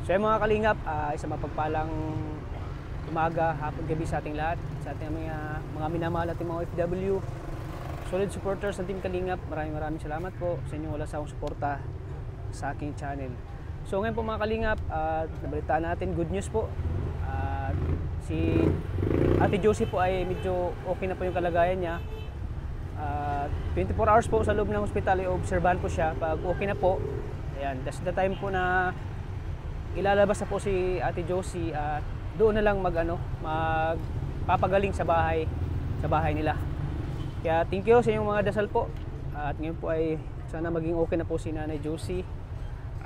So yung mga kalingap, isang mapagpalang umaga, hapon, gabi sa ating lahat, sa ating mga minamahal nating mga OFW, solid supporters ng Team Kalingap. Maraming salamat po sa inyong wala sawang suporta sa aking channel. So ngayon po mga Kalingap, nabalitaan natin, good news po. Si Ate Josie po ay medyo okay na po yung kalagayan niya. 24 hours po sa loob ng ospital, i-obserbahan po siya. Pag okay na po, ayan, that's the time po na ilalabas na po si Ate Josie at doon na lang magpapagaling sa bahay nila. Kaya thank you sa inyong mga dasal po. At ngayon po ay sana maging okay na po si Nanay Josie.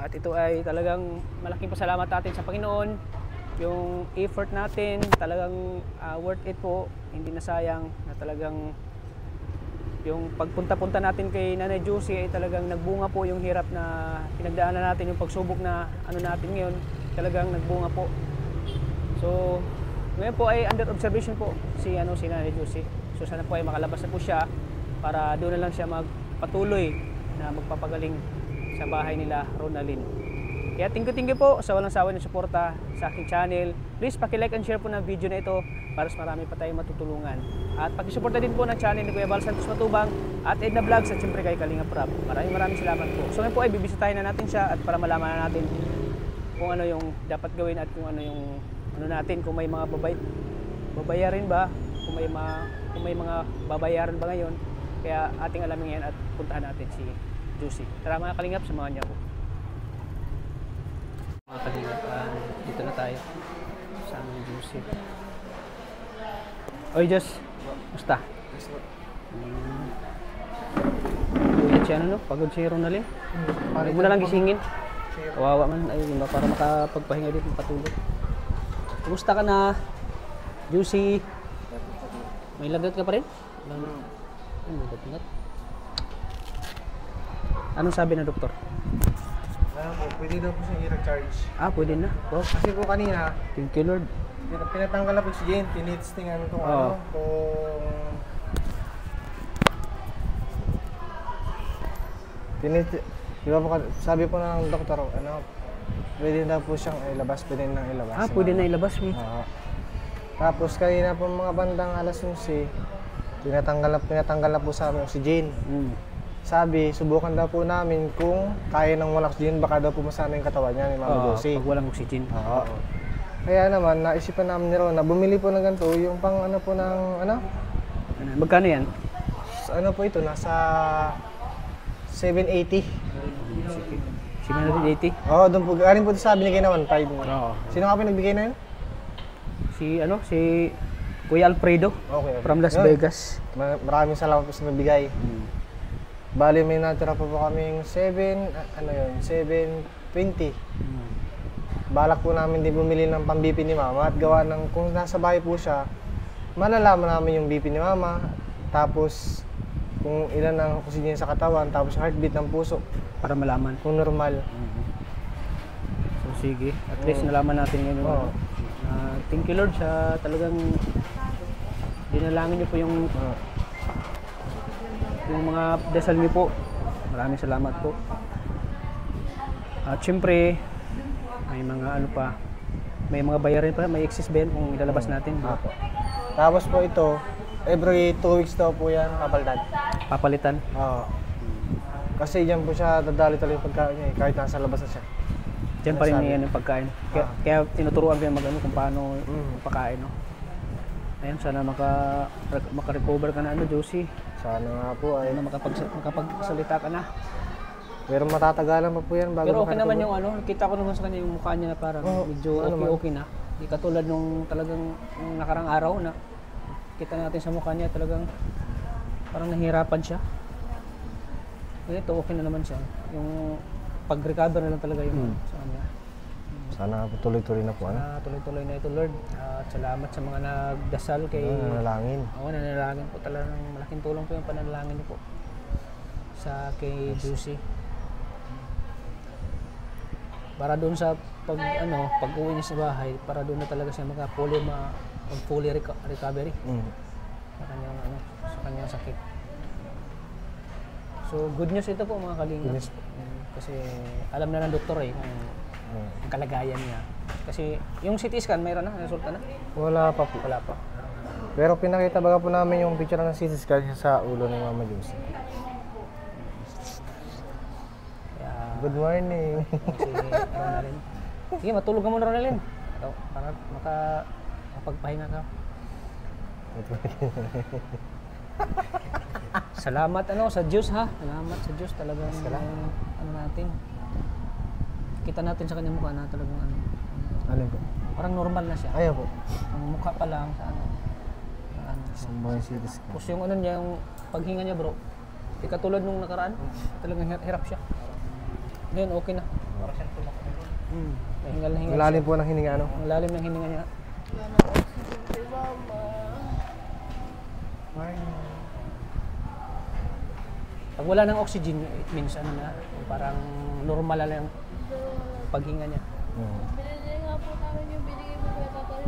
At ito ay talagang malaking pasalamat natin sa Panginoon. Yung effort natin talagang worth it po. Hindi na sayang na talagang yung pagpunta-punta natin kay Nanay Josie ay talagang nagbunga po yung hirap na pinagdaanan natin, yung pagsubok na natin ngayon, talagang nagbunga po. So, ngayon po ay under observation po si Nanay Josie. So sana po ay makalabas na po siya para doon na lang siya magpatuloy na magpapagaling sa bahay nila Ronalyn. Kaya thank you po sa walang sawa ng suporta sa aking channel. Please paki-like and share po ng video na ito para mas marami pa tayong matutulungan. At paki-suporta din po ng channel ni Kuya Val Santos Matubang at Edna Vlogs at siyempre kay Kalingap Rab. Maraming salamat po. So ngayon po ay bibisitahin na natin siya at para malaman na natin kung ano yung dapat gawin at kung ano yung natin, kung may mga babayarin ba, kung may mga babayaran ba ngayon. Kaya ating alamin yan at puntahan natin si Josie. Tara mga Kalingap, samahan niya po. Mga Kalingap, dito na tayo sa aming Josie. Oy, Jos, musta? Ulit siya pagod si Ronalyn. Huwag mo na lang gisingin. Kawawa man, ayun ba, para makapagpahinga dito patulog. Kumusta ka na, Josie? May lagnat ka pa rin? May lagnat. Anong sabi ng doktor? Pwede daw po siya i-recharge. Pwede na. Oh. Kasi po kanina, Thank you, Lord. pinatanggal na oxygen, tinitestingan kung di ba po, sabi po ng doktor, pwede na po siyang ilabas, pwede na ilabas. Pwede na ilabas mo. Tapos kanina po mga bandang alas 11, pinatanggal na po sa amin oxygen. Sabi, subukan daw po namin kung kaya ng walang oxygen, baka daw po masama yung katawan niya ni Mama Josie. Pag walang oxygen. Kaya naman, naisipan namin ni Ron na bumili po ng ganito, yung pang Magkano yan? po ito, nasa 780. 780? Doon po, galing po sa binigay na 1.5. Sino nga po nagbigay na yun? Si Kuya Alfredo. Okay. From Las Vegas. Maraming salamat po sa nagbigay. Bali may natira po kaming 720. Balak po namin din bumili ng pang-BP ni Mama at gawa ng kung nasa bahay po siya, malalaman namin yung BP ni Mama, tapos kung ilan ang oxygen sa katawan, tapos heartbeat ng puso. Para malaman kung normal. So sige, at least nalaman natin yun. Thank you Lord sa talagang dinalangin niyo po yung mga dasal niyo po. Maraming salamat po. At syempre may mga may mga bayarin pa, may excess ba yan kung ilalabas natin? Tapos po ito, every 2 weeks daw po yan papalitan? Kasi diyan po siya dadali-tali yung pagkain niya kahit nasa labas na siya. Diyan pa rin yan yung pagkain. Kaya tinuturuan ko yung kung paano pagkain. Ayun, sana maka-recover ka na Josie. Sana nga po ay makapagsalita ka na. Pero matatagalan pa po yan bago. Pero okay naman yung kita ko naman sa kanya yung mukha niya na parang medyo okay na. Hindi katulad nung talagang nakarang araw na kita natin sa mukha niya talagang parang nahihirapan siya. Ito okay na naman siya. Yung pag-recover na lang talaga yung sa kanya. Sana tuloy-tuloy na po. Tuloy-tuloy na ito, Lord. At salamat sa mga nagdasal kay... nanalangin. Nanalangin po talaga. Malaking tulong po yung pananalangin niyo po sa kay Josie. Para doon sa pag-uwi niya sa bahay, para doon na talaga siya fully recovery sa kanyang sakit. So good news ito po mga Kalingap. Kasi alam na ng doktor kung ang kalagayan niya. Kasi yung CT scan, mayroon na, resulta na. Wala pa po. Wala pa. Pero pinakita baga po namin yung picture ng CT scan niya sa ulo ni Mama Juicy. Kaya, Good morning. si Ronalyn. Sige, matulog ka muna, Ronalyn. Para makapagpahinga ka. Salamat sa Diyos ha. Salamat sa Diyos talagang natin. Kita natin sa kanyang mukha na talagang Alin po? parang normal na siya. Ayaw po. Ang mukha pa lang sa Sambay CT scan. Tapos yung niya, yung paghinga niya bro, di katulad nung nakaraan, talagang hirap siya. Ngayon okay na. Para siyang tumakbo. Hingal na hingal. Ang lalim po ng hininga, ano? Ang lalim ng hininga niya. Pag wala ng oxygen, it means parang normal na lang yung paghinga niya. Binili nga po namin yung binigay mo kaya tatay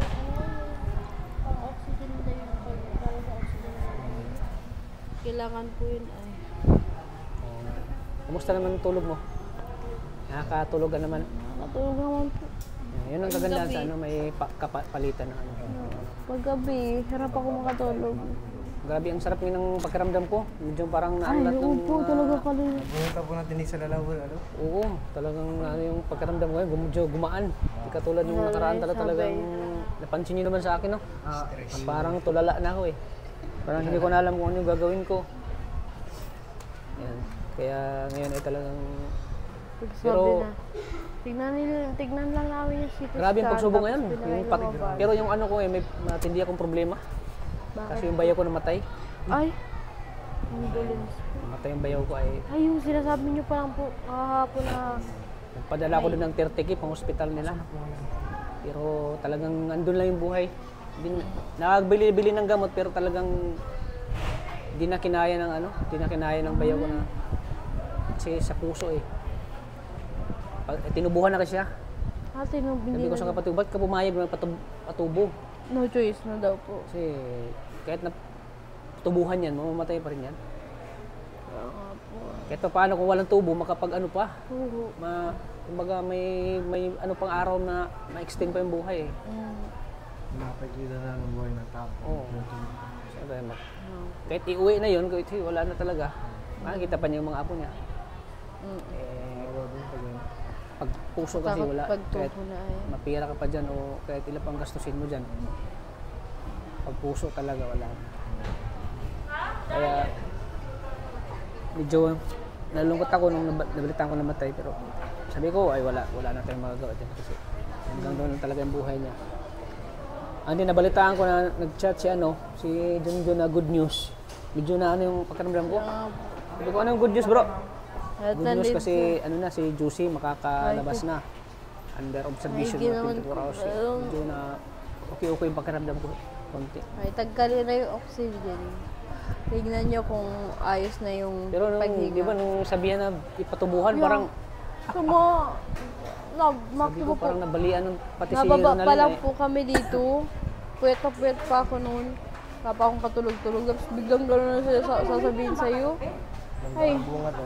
pang-oxygen na yun. Para sa oxygen na yun. Kailangan po yun ay. Kumusta naman ang tulog mo? Nakakatulog ka naman. Matulog naman po. Yun ang kagandahan sa may palitan ng Paggabi, hirap ako makatulog. Grabe, ang sarap ng pakiramdam ko. Medyo parang Ay, naanlat oo po, talaga pala. Pumunta po natin sa lalawal, ano? Oo, talagang yung pakiramdam ko medyo gumaan. Hindi katulad yung nakaraan talagang napansin niyo naman sa akin, no? Parang tulala na ako eh. Parang hindi ko na alam kung ano yung gagawin ko. Yan. Kaya ngayon ay talagang Sabi na. Tignan lang namin yung CT scan. grabe yung pagsubok ngayon. tapos Yung pinakailangan. pero yung ko may matindi akong problema. Bakit? Kasi yung bayaw ko namatay. Ay! Ambulance. Namatay yung bayaw ko ay Ay, yung sinasabi niyo pa lang po kahapon na nagpadala ko doon ng 30k pang hospital nila. Pero talagang andun lang yung buhay. Nakagbili-bili ng gamot pero talagang di na kinaya ng bayaw ko na kasi sa puso eh. Tinubuhan na kasi siya. Sabi ko sa kapatid, ba't ka pumayag na patubo? No choice na daw po. Kasi kahit na tubuhan yan, mamamatay pa rin yan. Kaya nga po. Kahit pa paano kung walang tubo, makapag pa. Oo. Kumbaga may pang araw na ma-extend pa yung buhay eh. Nakakita na ng buhay ng tao. Oo. Sabi mo. Kahit iuwi na yun, kahit wala na talaga. Makikita pa niya yung mga apo niya. Pag puso kasi wala. Kahit Pagtubo na ay. mapira ka pa dyan o kahit ilan pang gastusin mo dyan. Pag puso talaga wala. Kaya medyo nalungkot ako nung nabalitaan ko namatay pero sabi ko ay wala na tayong magagawa dyan kasi hanggang doon lang talaga yung buhay niya. Hindi nabalitaan ko na nag-chat si Junjun na good news. Medyo na yung pakiramdam ko. Sabi ko yung good news bro? At Good news nandito- kasi si Juicy makakalabas na. Under observation Ay, na ginawan 24 hours. ko. Medyo na okay yung pakiramdam ko. Konti. Ay, tagkali na yung oxygen. Tignan nyo kung ayos na yung Pero paghinga. di ba nung sabihan na ipatubuhan, Yeah. parang sabi ko parang nabalian ng pati si Nababa Ronalyn pa lang eh. po kami dito. Puyat pa ako noon. Kapa akong katulog-tulog. Tapos biglang gano'n na sila sasabihin sa'yo. Ay, Bunga to.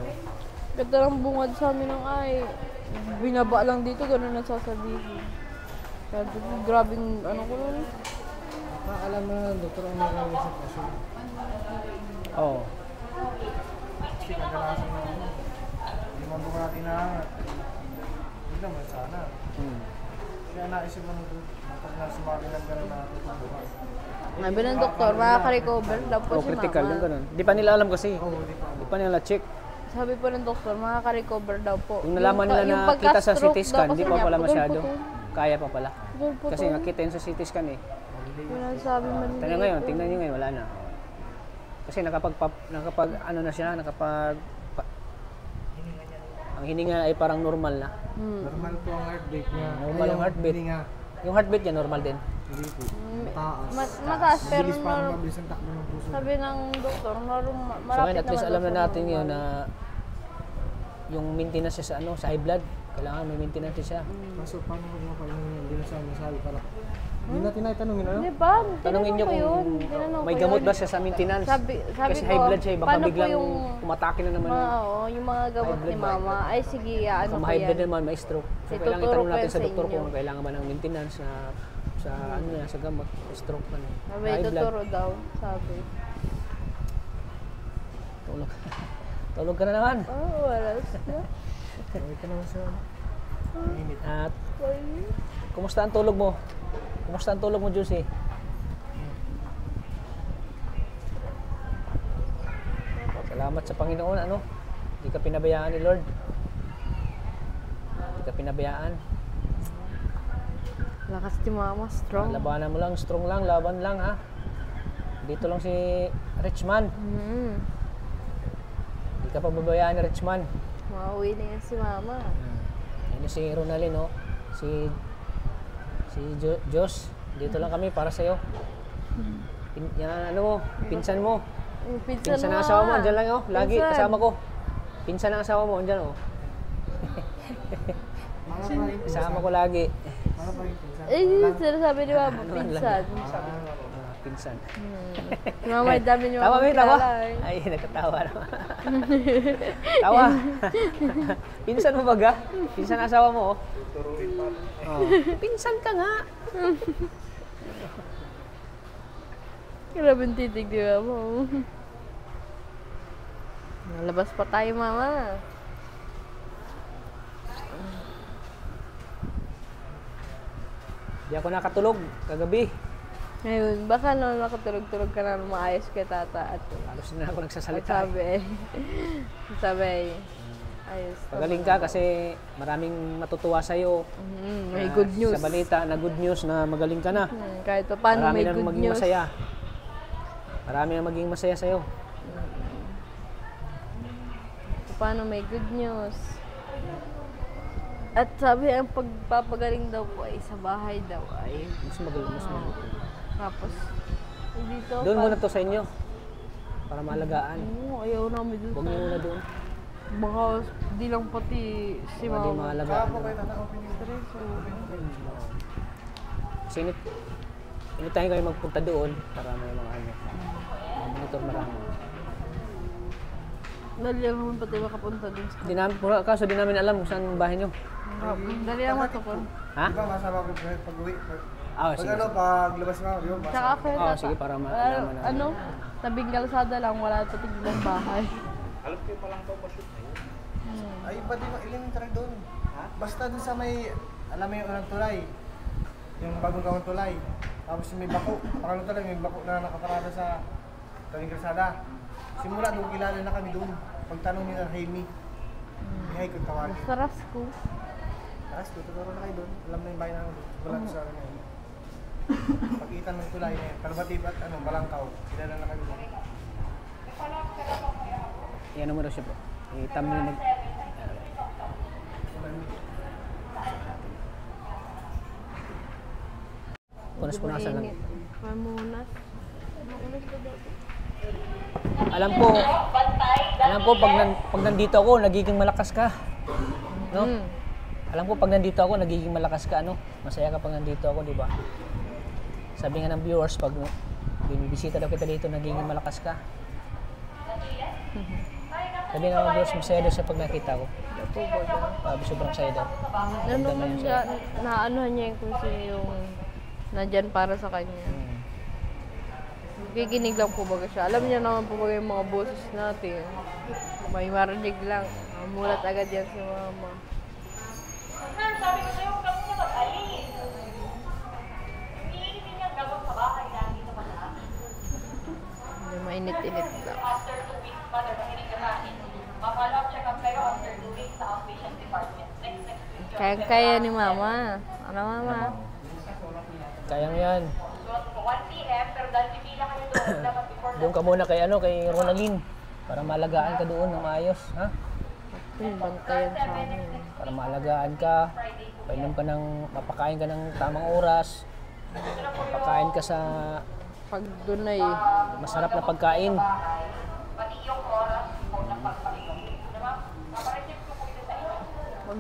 ganda ng bungad sa amin ng ay. Binaba lang dito, gano'n na sasabihin. Kaya grabing ko nun. Alam mo na, doktor, ang nagawin sa kaso. Oo. Kasi kadalasan na hindi man bunga natin na hindi naman sana. Kaya naisip mo nito, pag nasumabi lang gano'n na tutubuhan. Sabi ng doktor, makaka-recover daw po Oh, si critical yung mama. ganun. Di pa nila alam kasi. Oo, di pa. Di pa nila check. Sabi po ng doktor, makaka-recover daw po. Kung nalaman nila Yung na kita sa pagka-stroke CT daw scan, kasi di pa niya, pala masyado. putol-putol. Kaya pa pala. Putol-putol. Kasi nakita yun sa CT scan eh. Yun ang sabi man Tingnan ngayon, tingnan nyo ngayon, wala na. Kasi nakapag ano na siya, ang hininga ay parang normal na. Normal po ang heartbeat niya. Normal yung heartbeat. Hininga. Yung heartbeat niya normal din. Hindi po. Mataas. Mataas, pero Bilis pa ang mabilis ang takbo ng puso. sabi ng doktor, So malapit ngayon, at least naman alam daw na sa natin normal. yun na yung maintenance siya sa high blood. Kailangan may maintenance siya. Kaso paano ko mapainom yun? Hindi na siya nasabi para. Hindi natin ay tanongin ano? Di ba? Tanungin niyo Tinanong ko kung yun. Tinanong may ko gamot yun. ba siya sa maintenance. Sabi Kasi ko, high blood siya, baka paano po biglang yung umatake na naman. Oo, yung mga gamot High ni blood ba? mama. Ay, sige, ano Kung ko high blood yan. naman, may stroke. So, Ituturo kailangan itanong ko natin yan sa sa doktor inyo. kung kailangan ba ng maintenance na sa ano yan, sa gamot, stroke man. Sabi, High blood. tuturo daw. Sabi. Tulog. Tulog ka na naman. Oh, walas na. Sabi ka naman siya. At Ay. kumusta ang tulog mo? Kumusta ang tulog mo, Juicy? Salamat sa Panginoon, ano? Hindi ka pinabayaan ni Lord. Hindi ka pinabayaan. Lakas ni mama, strong. Labanan mo lang, strong lang, laban lang, ha? Dito lang si Richman. Mm. Hindi ka pababayaan ni Richman. Mauwi na yan si mama. Ayun si Ronaldin, no? Si Jos. Dito lang kami para sa'yo. Yan, ano mo, pinsan mo. Yung Pinsan mo, ng asawa mo, ah. andyan lang, oh. Lagi, Pinsan. kasama ko. Pinsan ng asawa mo, andyan, oh. Mga pa rin. Kasama ko lagi. Mga pa rin. Eh, yun sinasabi ni mama, Ano, pinsan. Pinsan. Si mama, yung dami niyo Tawa, may tawa. kilala, eh. Ay, nagkatawa naman. Tawa. Pinsan mo baga? Pinsan ng asawa mo, oh. Oh. Pinsan ka nga. Grabe yung titig di ba mo? Nalabas pa tayo, mama. Di ako nakatulog kagabi. Ngayon, baka naman makatulog-tulog ka na maayos kay tata at Halos na ako nagsasalita. sabi, sabi, ayos. Pagaling ka kasi maraming matutuwa sa'yo. May good news. Sa balita na good news na magaling ka na. Kahit pa paano Marami may na good maging news. masaya. Marami na maging masaya sa'yo. Paano may good news. At sabi, ang pagpapagaling daw po ay sa bahay daw ay. Mas magaling, mas magaling. Tapos, dito. Doon muna to sa inyo. Para maalagaan. Oo, ayaw namin doon. Huwag niyo muna doon. Baka di lang pati si Para di mama. maalagaan. Kapo kayo tatang Stress, oo. Kasi initahin kayo magpunta doon para may mga ano. Monitor marami. Dali lang naman pati makapunta dun sa... Di namin, kaso di namin alam kung saan ang bahay nyo. Dali lang matukon. Ha? Di ba masama ko pag-uwi? Ah, Pag sige. ano, paglabas na, di ba? Tsaka ako yung Oh, tata. sige, para maalaman na. Ano? Tabing kalsada lang, wala pati ibang bahay. Ay, iba din ang elementary doon. Basta doon sa may, alam mo yung unang tulay. Yung bagong gawang tulay. Tapos yung may bako. Pangalong tulay, may bako na nakaparada sa tabing kalsada. Simula doon, kilala na kami doon. Pagtanong niyo ng Jaime. May hay kong tawagin. Sa Rasco. Tapos tuturo na kayo doon. Alam na yung bahay namin doon. Wala doon sa akin ngayon. Pagkita ng tulay na yun. Kalbatib at ano, Balangkaw. Kilala na kami doon. Yan mo daw siya bro. I-thumbnail mag... Punas-punasan lang. Mamunas. Alam ko pag nandito ako, nagiging malakas ka. No? Alam ko pag nandito ako, nagiging malakas ka, ano? Masaya ka pag nandito ako, di ba? Sabi nga ng viewers, pag binibisita daw kita dito, nagiging malakas ka. Sabi nga ng viewers, masaya daw siya pag nakita ko. Sabi sobrang saya daw. Ano siya, naanuhan niya yung kung sino yung nandyan para sa kanya. Kikinig lang po baga siya. Alam niya naman po baga yung mga boses natin. May marinig lang. Mulat agad yan si mama. Sabi ko sa'yo, huwag ka muna mag-alis. Hindi niya gabang sa bahay na dito pa na. Hindi mainit-init lang. After 2 weeks pa, nahinig ka sa akin. Ma-follow up check-up kayo after 2 weeks sa outpatient department. Next week. Kaya ni mama. Ano mama? Kayang yan. So, 1 p.m. pero dahil pipila kayo doon, dapat before Doon ka muna kay Ronaldin. Para maalagaan ka doon ng maayos, ha? Yung bantayan sa amin. Para maalagaan ka. Mapakain ka ng tamang oras. Mapakain ka sa Pag doon ay, masarap na pagkain. pati yung oras po ng pagpahinga. Diba? Papareceive ko po ito sa inyo.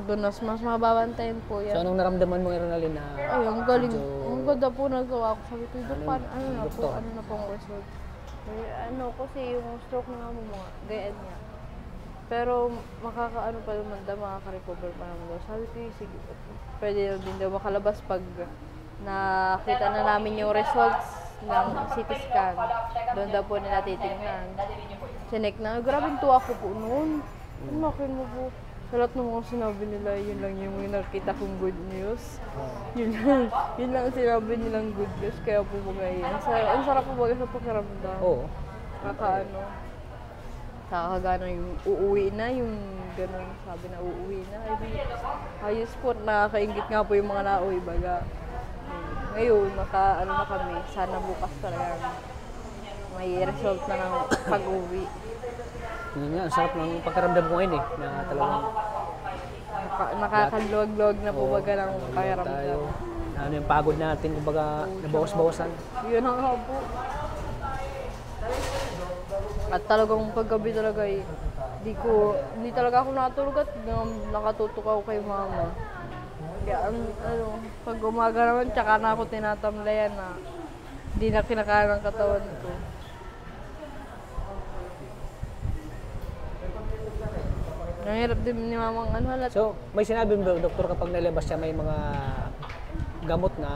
doon mas mababantayan po So yan. anong naramdaman mo, Ronaldin, na Ay, ang galing. medyo- Ang ganda po nagawa ko. Sabi ko, "Dok, paano, ano na po, doktor? ano na po ang result?" Ano, kasi yung stroke na mo mga, gayaan niya. Pero makakaano pa naman daw, makaka-recover pa naman daw. Sabi ko, sige, pwede na din daw makalabas pag nakita na namin yung results ng CT scan. Doon daw po nila titingnan. Sinek na, grabing tuwa ko po noon. Umakin mo po. Sa lahat ng mga sinabi nila, yun lang yung nakita kong good news. Yun lang sinabi nilang good news. Kaya po bagay. Ang sarap po bagay sa pakiramdam. Oo. Kakaano. Kakagano yung uuwi na, yung gano'n sabi na uuwi na. Ayos po, nakakaingit nga po yung mga nauwi baga. Ngayon, ano na kami, sana bukas talaga may result na ng pag-uwi. Yun nga, ang sarap ng pakiramdam ko ngayon eh. Na talagang Nakakaluwag-luwag na po baga ng tayo, pakiramdam. na ano yung pagod natin, kumbaga nabawas-bawasan. Yun ang nga po. At talagang paggabi talaga hindi talaga ako natulog at nakatutok ako kay mama. Kaya pag umaga naman, tsaka na ako tinatamlayan na hindi na kinakain ng katawan ko. Nahirap din ni mamang halat. So, may sinabi mo ba, doktor, kapag nalabas siya, may mga gamot na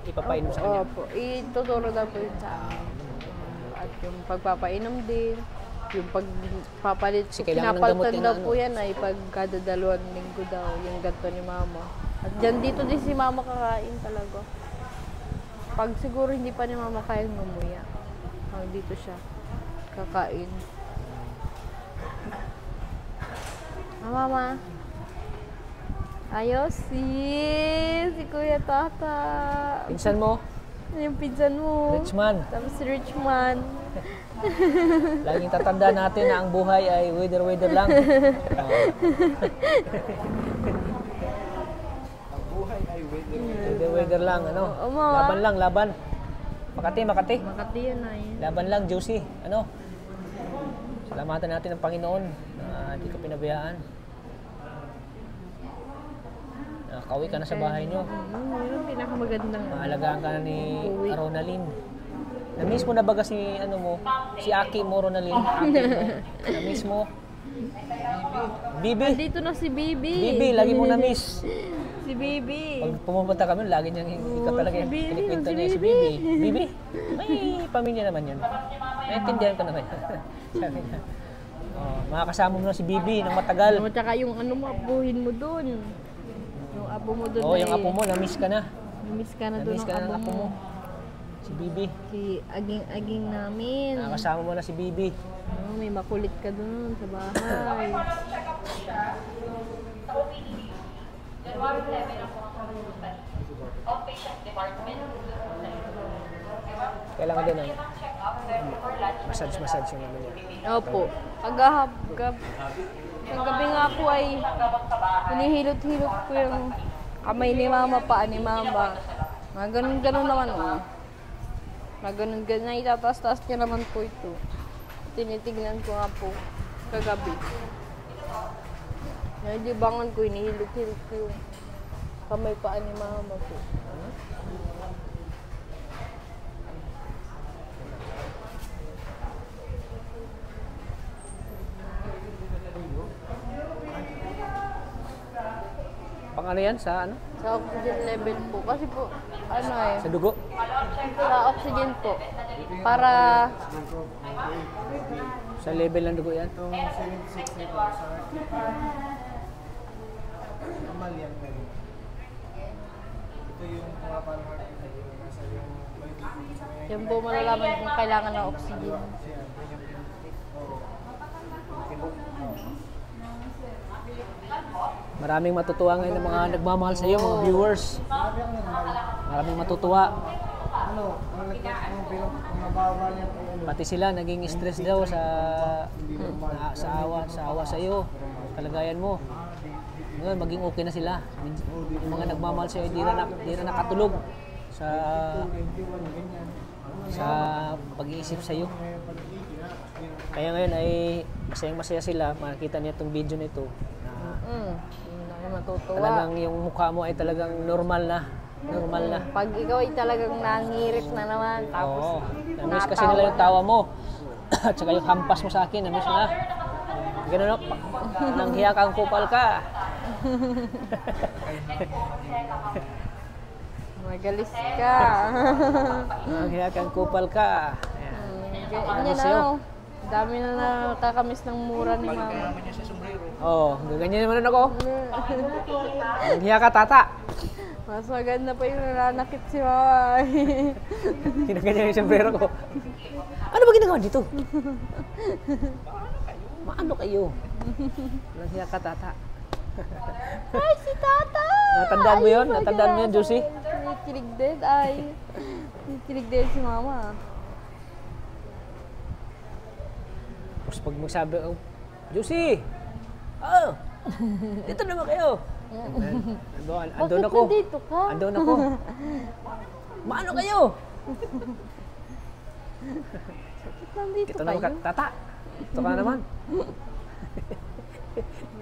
ipapainom sa kanya? Opo, ituturo daw po yun sa amin. At yung pagpapainom din, yung pagpapalit, Kasi kailangan ng gamot pinapalitan yan daw na po yan ay pag kada 2 linggo daw, yung ganito ni mama. At dyan dito din si mama kakain talaga. Pag siguro hindi pa ni mama kayang ngumuya, dito siya kakain. Mama. Ayos si Kuya Tata. Pinsan mo, Yung pinsan mo. Richman, Tapos si Richman. laging tatandaan natin na ang buhay ay weather lang. Weather lang, ano? Oma. Laban. Makati. Makati yun na yun. Laban lang, Josie. Ano? Salamatan natin ang Panginoon na hindi ka pinabayaan. Nakauwi ka na sa bahay nyo. Yun ang pinakamagandang. Maalagaan ka na ni Ronaldin. Na-miss mo na baga si Aki mo, Ronaldin? Aki mo. Na-miss mo? Bibi. Dito na si Bibi. Bibi, lagi mo na-miss. Si Bibi. Pag pumunta kami, lagi niyang ikaw talaga si Bibi, kinikwento si niya si Bibi. Bibi. Bibi, may pamilya naman yun. Naintindihan ko naman. Sabi niya. Oh, makakasama mo na si Bibi ng matagal. At saka yung mo, abuhin mo dun. Yung apo mo dun. Oh, yung apo mo, na-miss ka na. Namiss ka na dun Na-miss ng ka na apo ng apo mo. Si Bibi. Si Aging namin. Nakakasama mo na si Bibi. May makulit ka dun sa bahay. Sa OPD, January 11 ang mga study. Outpatient department. Kailangan din ng Check-up, before lunch. massage yung ano niya. Opo. Kagabi nga po ay hinihilot-hilot ko yung kamay ni mama, paa ni mama. Mga ganun-ganun naman Mga ganun-ganun. Itataas-taas niya naman po ito. Tinitignan ko nga po kagabi. Nalibangan ko, hinihilot-hilot ko yung kamay, paa ni mama po. Pang ano yan? Sa ano? Sa oxygen level po. Kasi po, Sa dugo? sa oxygen po. Para, Sa level ng dugo yan? Itong 76 na po sa normal yan. Ito yung pumapano heart rate na nasa yung yan po malalaman kung kailangan ng oxygen. Maraming matutuwa ngayon ng mga nagmamahal sa iyo, mga viewers. Maraming matutuwa. Ano, ang mababa niya po yung Pati sila naging stress daw sa awa sa iyo. Kalagayan mo. Ngayon maging okay na sila. Yung mga nagmamahal sa iyo, di na nakatulog sa pag-iisip sa iyo. Kaya ngayon ay masayang-masaya sila makita niya itong video nito na matutuwa. Talagang yung mukha mo ay talagang normal na. Normal na. Pag ikaw ay talagang nangirit na naman, tapos Oo. Namiss kasi nila yung tawa mo. At saka yung hampas mo sa akin, namiss na. Ganun o, nanghiya kang kupal ka. magalis ka. Nanghiya kang kupal ka. Ganyan sa'yo? na, dami na nakakamiss ng mura ni mama. Oo, ganyan naman ako. Nanghiya ka, tata. Mas maganda pa yung nananakit si mama. Kinaganyan yung sombrero ko. Ano ba ginagawa dito? Maano kayo? Nanghiya ka, tata. Ay, si tata! Natandaan mo yun? Natandaan mo yun, Josie? Kinikilig din, ay. Kinikilig din si mama. Tapos pag magsabi, oh, Josie! Oh! Dito naman kayo! Andun ako. Bakit nandito ka? Andun ako. Maano kayo? Bakit nandito Dito naman ka, kayo? tata! Dito ka naman.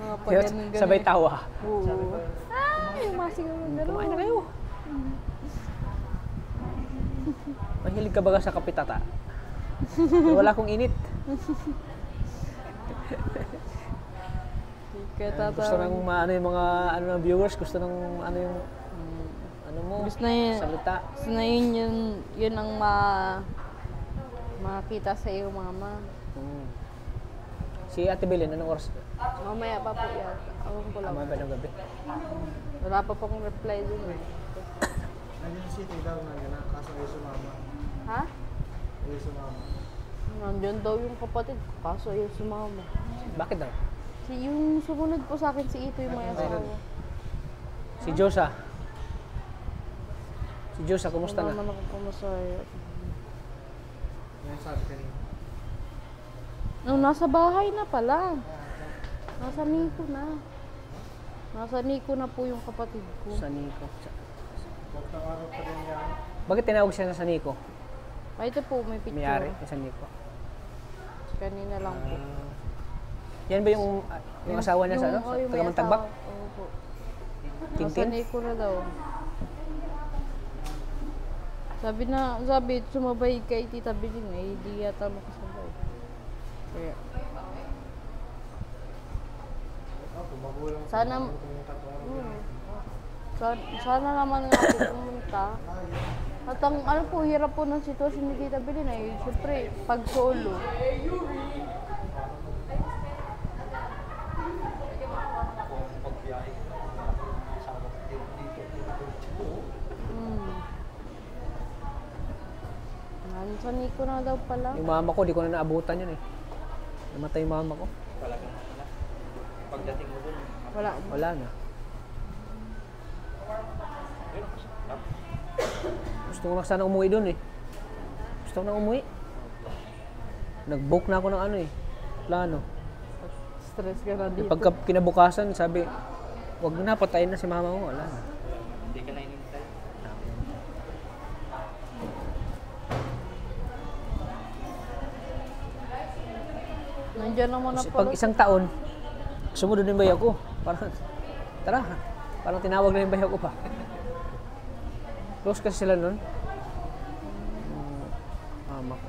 Mga Kaya pag-ganun-ganun. sabay tawa. Oo. Ay, masigaw ng gano'n. Kumain na kayo. Mahilig ka ba sa kape, tata? Wala akong init. Kaya tata. Gusto ng ano yung mga ano ng viewers, gusto ng ano yung ano mo, Gusto na yun. salita. Gusto na yun ang makita sa iyo, mama. Hmm. Si Ate Belen, anong oras? Mamaya pa po yan. Alam ko lang. Tama ba ng gabi? Wala pa pong reply dun eh. Nandiyan si Tita daw na yan, kaso ay sumama. Ha? Ay sumama. Nandiyan daw yung kapatid, kaso ayaw sumama. Bakit daw? Yung sumunod po sa akin, si Ito yung may asawa. Si Josa. Si Josa, kumusta Wala na? naman ako pumasaya. Yan sabi kanina. Nasa bahay na pala. Nasa Nico na. Nasa Nico na po yung kapatid ko. Sa Nico. Huwag na araw pa rin yan. Bakit tinawag siya na sa Nico? Ay, ito po, may picture. May-ari sa Nico. Kanina lang po. Yan ba yung asawa niya sa ano? Sa yung may Tagamantagbac? asawa. Oo po. Nasa Tintin? Nico na daw. Sabi, sumabay kay Tita Bilin eh, hindi yata makasabay. Kaya, Ako, magulang sa sana, sana naman nga po pumunta. At ang ano po, hirap po ng sitwasyon ni Tita Bilin eh, syempre, pag solo. Sa Nico na daw pala. Yung mama ko, di ko na naabutan yun eh. Namatay yung mama ko. Wala. Wala na. Gusto ko na sana umuwi doon eh. Gusto ko na umuwi. Nag-book na ako ng ano eh. Plano. Stress ka na dito. Pagka kinabukasan, sabi, wag na, patayin na si mama mo. Wala na. Hindi ka na inintay. Nandiyan naman na Kasi pala. pag isang taon, sumunod yung bayaw ko. Parang, tara, parang tinawag na yung bayaw ko pa. Close kasi sila nun. Mama ko.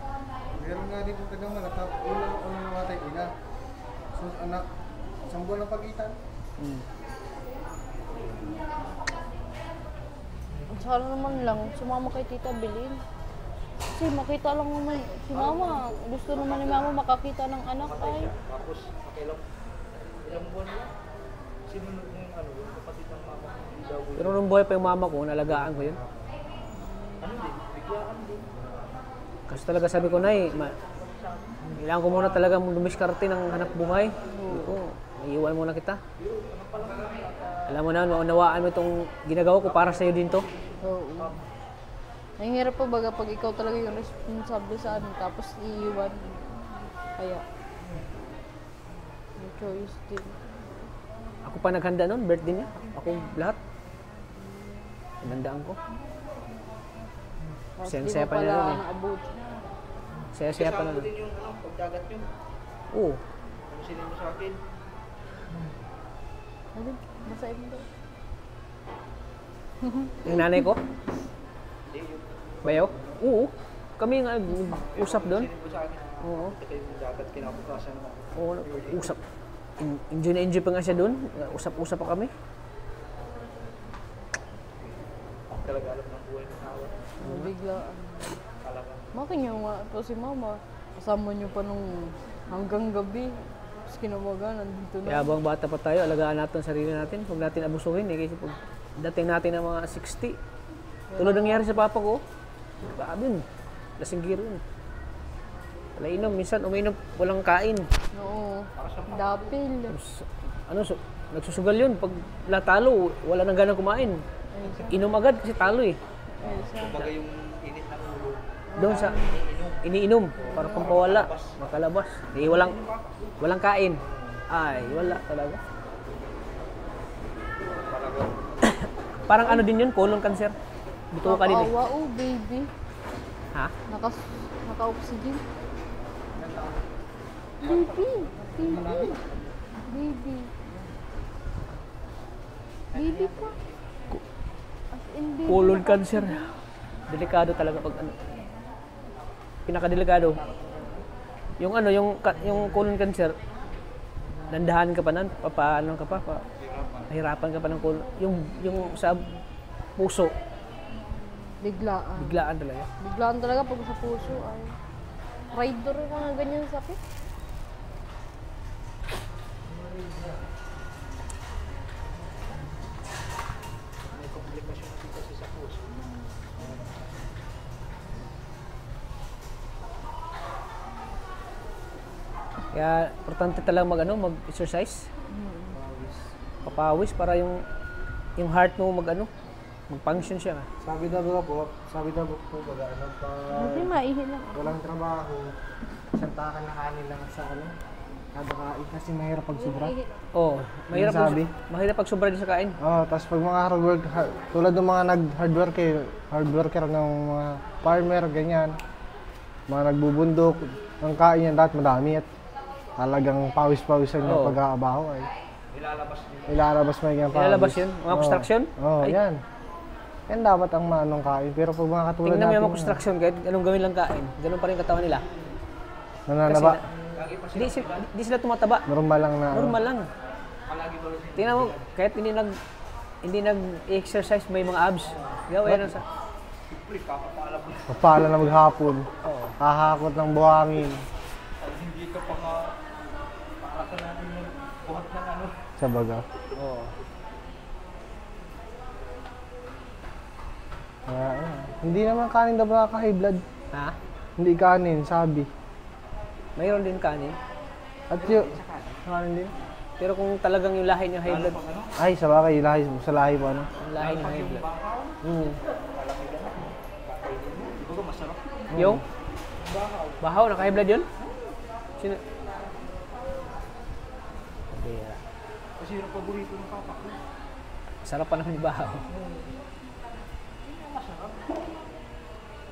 Meron nga dito tagang malakap. Una namatay ina. So, anak, isang buwan ng pagitan. Sana naman lang, sumama kay Tita Bilin. Kasi makita lang naman si Mama. Gusto naman ni Mama makakita ng anak ay. Tapos, ilang buwan lang. Sinunod mo yung ano, yung kapatid ng mama ko. Hindi daw Pero nung buhay pa yung mama ko, nalagaan ko yun. ano din, biglaan din. Kasi talaga sabi ko, Nay, kailangan ko muna talaga dumiskarte ng hanap buhay. Sabi ko, iiwan muna kita. Alam mo na, maunawaan mo itong ginagawa ko para sa'yo din to. Oo. Ang hirap po baga pag ikaw talaga yung responsable sa ano, tapos iiwan. Kaya, no choice din. Ako pa naghanda nun, birthday niya. Ako lahat. Nandaan ko. Tapos Siyang di saya mo pa niya pala nun eh. naabot. Saya-saya pa Kasama na ko din yung ano, pagdagat yun. Oo. Ano sinin mo sa akin? Ano? Basahin mo. Yung nanay ko? Bayaw? Oo. Kami nga usap doon. Sinin mo sa akin. Oo. Ito kayo dapat kinabukasan mo. Oo, usap. Enjoy na enjoy pa nga siya doon. Usap-usap pa kami. Talaga alam ng buhay ng tao. Biglaan. Talaga. Makin nga to si mama. Kasama niyo pa nung hanggang gabi. Tapos kinamaga, nandito na. Kaya habang bata pa tayo, alagaan natin ang sarili natin. Huwag natin abusuhin eh. Kasi pag dating natin ng mga 60, tulad nangyari sa papa ko, grabe yun. Lasinggiro yun. Inom, minsan uminom, walang kain. Oo. Dapil. Tapos, nagsusugal yun. Pag natalo, wala nang ganang kumain. Inom agad kasi talo eh. Kumbaga yung init ng ulo. Doon sa iniinom para pampawala, makalabas. Eh, walang kain. Ay, wala talaga. Parang ano din yun, colon cancer. Buto ka din eh. Nakaawa, oh baby. Ha? Naka-oxygen. Baby. Baby pa. As in baby. Colon cancer. Delikado talaga pag ano. Pinakadelikado. Yung ano, yung colon cancer, nandahan ka pa nan, paano ka pa, nahirapan ka pa ng colon. Yung sa puso, Biglaan. biglaan talaga. Biglaan talaga pag sa puso ay. Rider ka nga ganyan sakit. May komplikasyon na kasi sa puso. Kaya importante talaga mag-exercise. Papawis para yung heart mo mag-function siya. Sabi daw po baga, Hindi maihi lang. walang trabaho, isang takan na kanin lang sa kada kain kasi mahirap pag sobra. Oh, mahirap sabi? mahirap pag sobra din sa kain. Tapos pag mga tulad ng mga hard worker ng mga farmer, ganyan, mga nagbubundok, ang kain yan dapat madami at talagang pawis-pawisan yung pag-aabaho ay. Ilalabas mo yung pawis. Ilalabas yun? Mga construction? Ay. Yan. Yan dapat ang manong kain. Pero pag mga katulad Tingnan mo natin, yung mga construction, kahit anong gawin lang kain, ganun pa rin katawan nila. nananaba, Di sila tumataba. normal lang na. Normal lang. Tingnan mo, kahit hindi nag-exercise, may mga abs. Gawin sa... Papala na maghapon. Oo. Hahakot ng buhangin. Hindi ka pa nga para ka natin magbuhat ng ano. Sa baga. Oo. Kaya, hindi naman kanin daw nakaka-high blood. Ha? Hindi kanin, sabi. Mayroon din kanin. At yung... Kanin din? Pero kung talagang yung lahi niya high blood, Ay, sa bagay, sa lahi po ano. yung lahi niya high blood. Kumbaga masarap. Yung? Bahaw, naka-high blood yun? Sino? Bira. Kasi yung paborito ng papa ko. Sarap pa naman yung bahaw.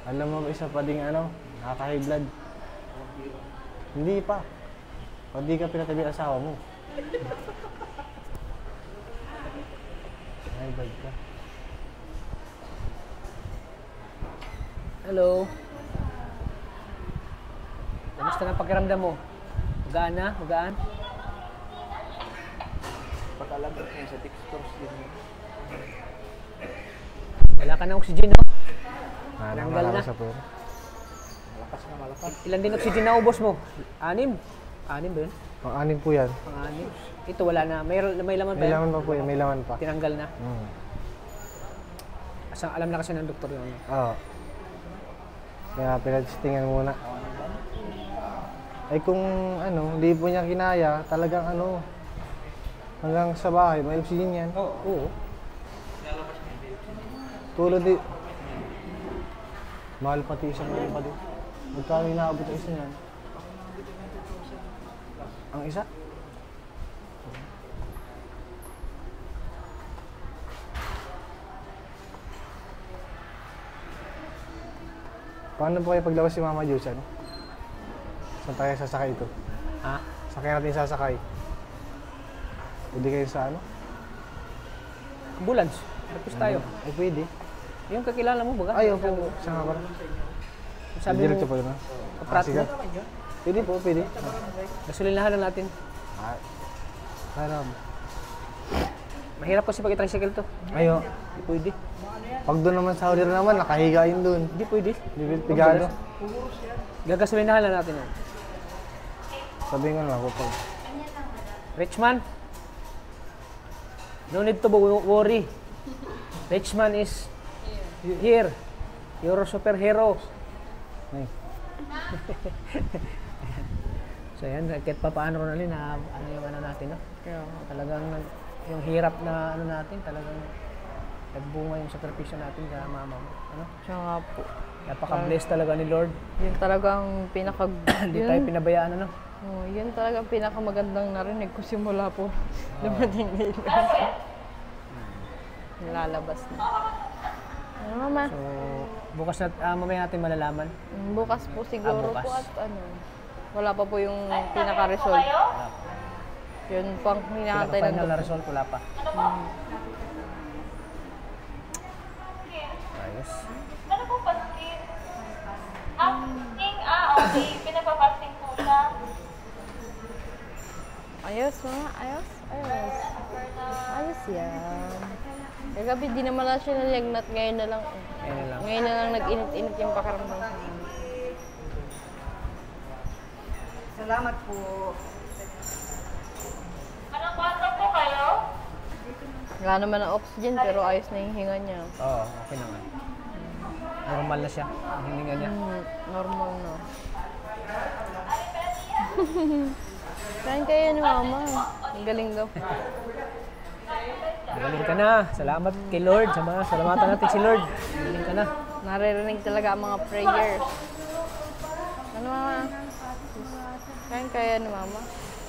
Alam mo, isa pa ding nakaka-high blood. Hindi pa. Pag di ka pinatabi ang asawa mo. High blood ka. Hello. Kamusta na pakiramdam mo? Magaan na? Magaan? Pag-alabot niya sa textures din yun. Wala ka ng oxygen, no? Tanggal na. Sa puro. Malakas na malakas. Ilan din oxygen na ubos mo? 6? 6 ba yun? Pang-anim po yan. Pang-6. Ito wala na. May laman pa May yan? laman pa po yan, may laman pa. Tinanggal na. Mm. Alam na kasi ng doktor yun. Oo. Kaya pinag-testingan muna. Ay kung hindi po niya kinaya, talagang hanggang sa bahay, may oxygen yan. Oo. Tulad di. Mahal pati isang ngayon pa din. Magkano inaabot ang isa niyan? Ang isa? Paano po kayo paglabas si Mama Jusan? Saan tayo sasakay ito? Ha? Sakay natin sasakay. Pwede kayo sa ambulance. Tapos tayo. Ay, pwede. Yung kakilala mo ba? Ay, opo. Siya nga pala. Sabi Diretso mo, po yun. kaprat Sige. mo. Pwede po, pwede. Gasolinahan na natin. Sarap. Mahirap kasi pag i-tricycle to. Ayo. Hindi pwede. Pag doon naman sa Howler naman, nakahiga yun doon. Hindi pwede. Pigado. Gagasolinahan na natin yun. Sabihin ko na ako pag... Richman, no need to worry. Richman is here. You're a superhero. Ay. So yan, kahit pa paano rin na ano yung ano natin, no? Kaya, Talagang yung hirap na ano natin, talagang nagbunga yung sakripisyo natin sa mama mo. Ano? siya nga po. Napaka-bless talaga ni Lord. Yun talagang Hindi tayo pinabayaan, ano? Yun talagang pinakamagandang narinig ko simula po dumating dito. Nilalabas na. Ano mama? So, bukas na, mamaya natin malalaman. Bukas po siguro bukas. po at ano. Wala pa po yung pinaka-result. Yun pang hinahantay ng Pinaka-final na doktor. result, wala pa. Ayos. Ano po fasting? Fasting? Okay. Pinagpa-fasting po siya. Ayos mga, ayos. Ayos yan. Kagabi di naman na siya nalagnat, ngayon na lang. Ayun lang. Ngayon na lang nag-init-init yung pakiramdam ko. Salamat po. Anong kwarto po kayo? Wala naman ang oxygen pero ayos na yung hinga niya. Oo, okay naman. Normal na siya, ang hininga niya. Normal na. Kain kayo ni mama. Ang galing daw. Galing ka na. Salamat kay Lord. Salamatan natin si Lord. Galing ka na. Naririnig talaga ang mga prayers. Ano mama? Kain kayo ni mama.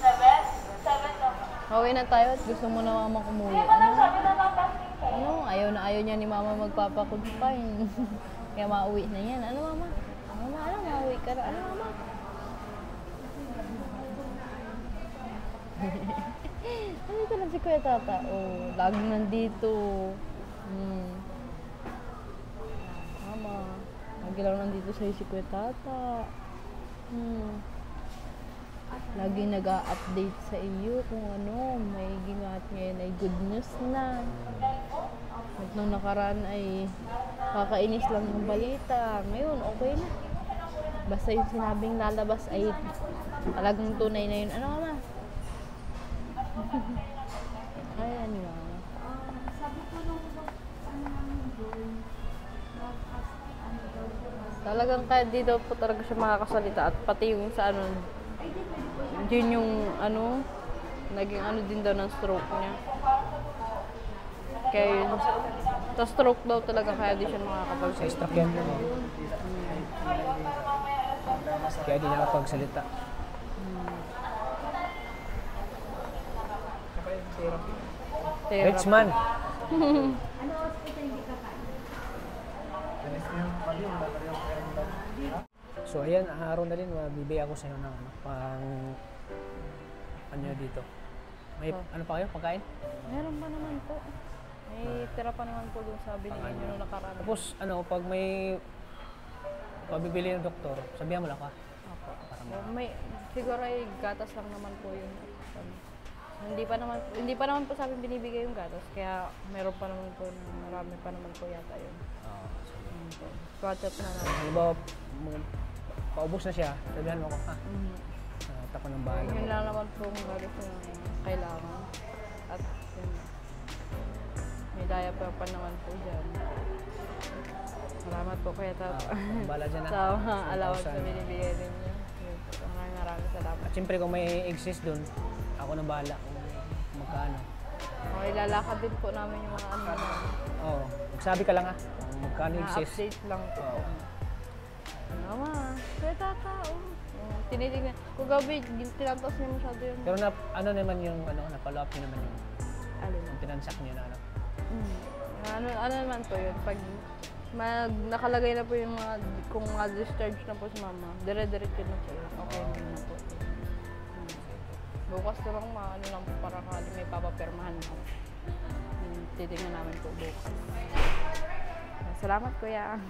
7 na. Pauwi na tayo at gusto mo na mama kumuwi. Sabi na fasting kayo. Ano? Ayaw na ayaw niya ni mama magpapakunpain. Kaya mauwi na yan. Ano mama? Mama, ano? Mauwi ka na. Ano mama? Nandito lang si Kuya Tata. Oh, laging nandito. Mama, lagi lang nandito sa'yo si Kuya Tata. Lagi nag-a-update sa iyo kung ano, may gingat ngayon ay good news na. At nung nakaraan ay kakainis lang ng balita. Ngayon, okay na. Basta yung sinabing lalabas ay talagang tunay na yun. Ano mama? Ayan nga. Talagang kahit dito po talaga siya makakasalita at pati yung sa ano, yun yung ano, naging ano din daw ng stroke niya. Kaya yun, sa stroke daw talaga kaya di siya Sa makakapagsalita. stroke yan. Kaya di nakapagsalita. Therapy. Richman. So ayan, araw na rin, mabibigay ako sa iyo ng pang ano dito. May ano pa kayo, pagkain? Meron pa naman po. May tira pa naman po dun sa binigyan nyo nung nakaraan. Tapos ano, pag may pabibili ng doktor, sabihan mo lang ka. Opo. May, siguro ay gatas lang naman po yun. Hindi pa naman po sa amin binibigay yung gatas, kaya meron pa naman po, marami pa naman po yata yun. Oo. Watch na naman. Ano ba, paubos na siya, sabihan mo ako, ha? Tako ng bahala. Yun lang naman po ang gatas na kailangan. At yun, may daya pa naman po dyan. Salamat po kaya Tata. Bahala dyan na. Sa mga allowance na binibigay ninyo. Yun po. Maraming salamat. At siyempre kung may exist dun, ako na bahala kung magkano. Okay, lalakad din po namin yung mga ano namin. Oo, magsabi ka lang ha, kung magkano exist. Na-update lang po. Oo. Mama, kaya Tata, tinitingnan. Kung gabi, tinantos niya masyado yun. Pero na, ano naman yung, ano, na-follow up niyo naman yung, Alin? yung tinansak niyo na ano. Ano naman po yun, pag nakalagay na po yung mga, kung discharge na po si mama, dire-diretso na po yun. Okay na po. Bukas na lang, ano lang po, para kali may papapermahan po. titingnan namin po bukas. Salamat kuya.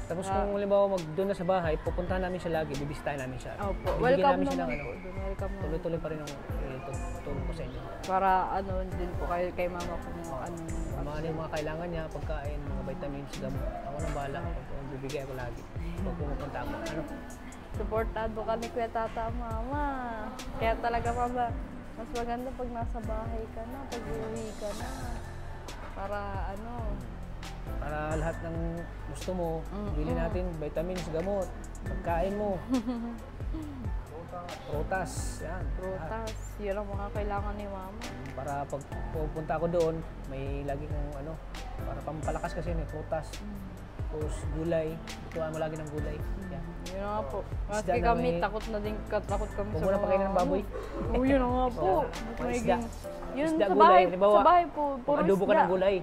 Tapos kung halimbawa doon na sa bahay, pupuntahan namin siya lagi, bibisitahin namin siya. Opo, Bibigyan welcome namin siya naman ng po. Doon, welcome naman. tuloy-tuloy pa rin ang tulong ko sa inyo. Para ano din po kayo kay mama kung ano. Yung mga kailangan niya, pagkain, mga vitamins, gamot. Ako nang bahala. Bibigay ako lagi. Pag pumupunta ako. Ano? Supportado kami kuya tata mama. Kaya talaga mama, mas maganda pag nasa bahay ka na, pag uwi ka na. Para ano, Para lahat ng gusto mo, bili natin vitamins, gamot, pagkain mo. Prutas, yan. prutas. Yun ang mga kailangan ni mama. Para pag pupunta ako doon, may lagi kong ano, para pampalakas kasi may prutas. Tapos gulay, ituan mo lagi ng gulay. Yan. Yun na nga po. Isda Maski na kami, may- takot na din, takot kami Huwag sa mo na mga pakainin ng baboy. Oo, yun na nga po. Oo. Mas Mga maiging- isda. Yun, Isda, sa gulay. bahay, Halimbawa, sa bahay po, puro Adobo ka isda. ng gulay.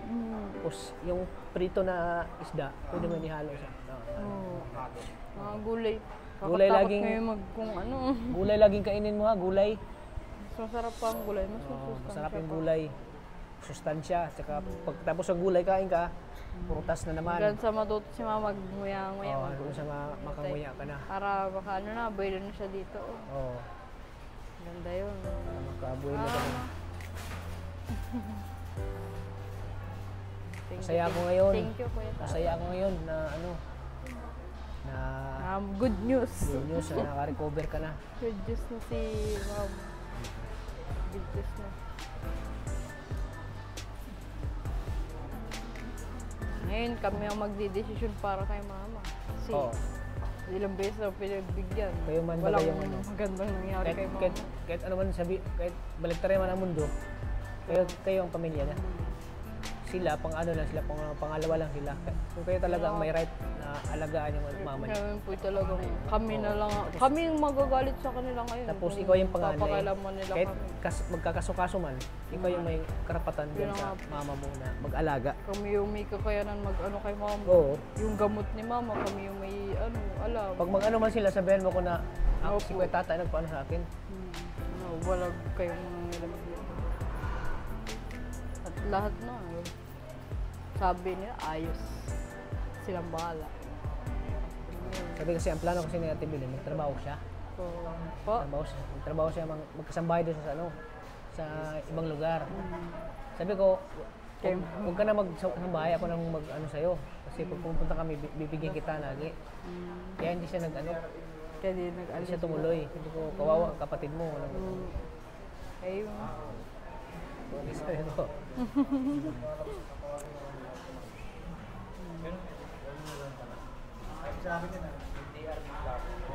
Tapos yung prito na isda, pwede mo ihalo siya. Oo. Mga gulay. Gulay Takot laging- kayo kung ano. Gulay laging kainin mo ha, gulay. Mas masarap pa ang gulay. Mas Oo, masustansya masarap yung pa. gulay. Sustansya. Tsaka pagkatapos sa gulay, kain ka, prutas na naman. Hanggang sa matuto si mama magmuya-nguya. Oo, hanggang sa makanguya ka na. Para baka ano na, buwelo na siya dito. Oo, Ganda yun. makabuhin na ka na. Thank you, Masaya ako thank- ngayon. Thank you, kuya. Masaya ako ngayon na ano, na Good news. good news na naka-recover ka na. Good news na si ma'am. Good news na. Ngayon kami ang magdidesisyon para kay mama. Kasi Oo. ilang beses na pinagbigyan. Kayo man ba Walang kayong ano? magandang nangyari kay mama. Kahit ano man sabi, kahit baliktarin man ang mundo, kayo ang pamilya na. Sila, pang ano lang sila, pangalawa lang sila. Kung kayo talaga ang may right na alagaan yung mama niyo. Ngayon po talagang kami na lang, kami yung magagalit sa kanila ngayon. Tapos Kung ikaw yung panganay. papakailaman nila Kahit kami. magkakaso-kaso man, ikaw yung may karapatan Yun din na sa nga. mama mo na mag-alaga. Kami yung may kakayanan mag-ano kay mama. Oo. Yung gamot ni mama, kami yung may ano, alam. Pag mag-ano man sila, sabihin mo ko na, Opo. si Kuya Tata nagpaano sa akin. No, wala kayong mga nilagyan. At lahat na, sabi nila, ayos. Silang bahala. Sabi kasi, ang plano kasi ni Ate Billy, magtrabaho siya. So, po, Magtrabaho siya, magkasambahay doon sa ano, sa ibang lugar. Sabi ko, huwag ka na magsambahay, ako nang mag-ano sa'yo. Kasi pag pumunta kami, bibigyan kita lagi. Kaya hindi siya nag-ano, kaya di hindi nag-alis. siya tumuloy. Sabi ko, kawawa ang kapatid mo. Ayun. Sabi ko,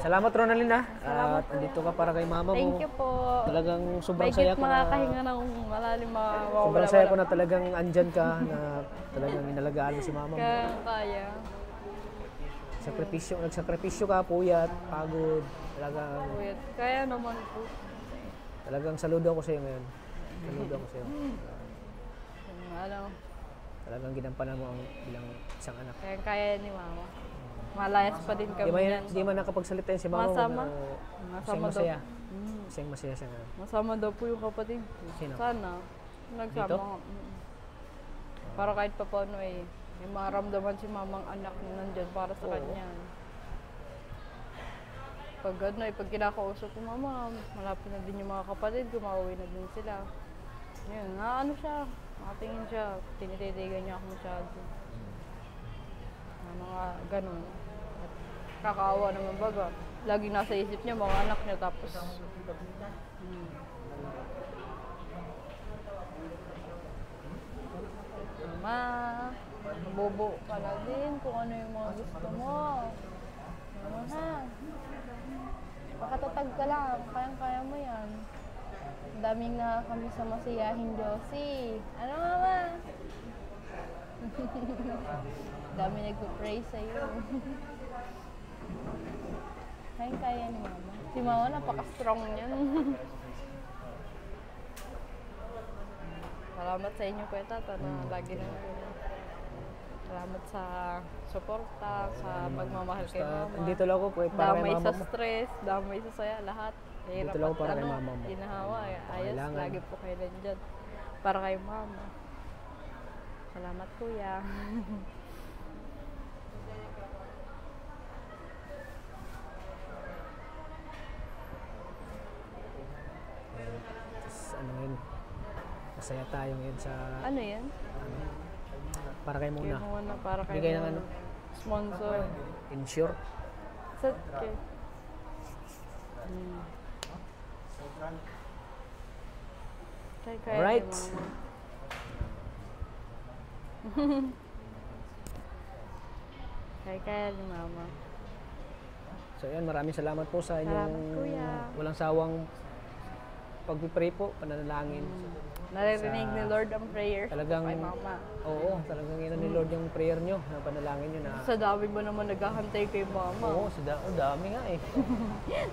salamat Ronaldin ha. At andito ka para kay mama mo. Thank you po. Talagang sobrang saya Mahigit ko na. makakahinga ng malalim, Sobrang saya ko na talagang andyan ka na talagang inalagaan mo si mama mo. Kaya. Nagsakripisyo ka, puyat, pagod. Wait, kaya naman po. Talagang saludo ako sa iyo ngayon. Saludo ako sa iyo. Ano, Talagang ginampanan mo ang bilang isang anak. kaya ni mama. Malayas pa din kami yan. Di man nakapagsalita yun si mama mo. Masama. pero Masama daw. masaya. Masayang masaya siya ngayon. Masama daw po yung kapatid. Sino? Sana. Nagsama. Dito? Para kahit pa paano may maramdaman si mamang anak na nandyan para sa Oo. kanya. Pag ano, pag kinakausap ko, mama, malapit na din yung mga kapatid, gumawin na din sila. Yun, ano siya, nakatingin siya, tinititigan niya ako masyado. Mga ganun. At kakaawa naman baga. Laging nasa isip niya, mga anak niya, tapos... Mama, bobo ka na din kung ano yung mga gusto mo. Mama ha. Pakatatag ka lang, kayang-kaya mo yan. Ang daming na kami sa masayahing Josie. Ano mama? Dami nagpo-pray sa'yo. Kayang-kaya ni mama. Si mama napaka-strong niyan. Salamat sa inyo, Kuya Tata, na lagi na salamat sa suporta, sa pagmamahal kay mama. Andito lang ako para kay Damay mama sa mo. stress, damay sa saya, lahat. Hirap Dito lang ako at para kay mama mo. Ginahawa, ayos, Kailangan. lagi po kayo nandyan. Para kay mama. Salamat, kuya. Tapos ano yun, masaya tayo ngayon sa, Ano yan? para kayo Kaya muna. mo na para kayo Bigay ng mga ano? sponsor. Insure. Set kay. Kaya Right. ni mama. Kaya ni mama. So yan, maraming salamat po sa inyong Salamat, kuya. walang sawang pagpipray po, pananalangin. Naririnig Sa- ni Lord ang prayer Talagang, kay mama. oo, talagang ina ni Lord yung prayer nyo, na panalangin nyo na, Sa dami mo naman naghahantay kay mama. oo, dami nga eh.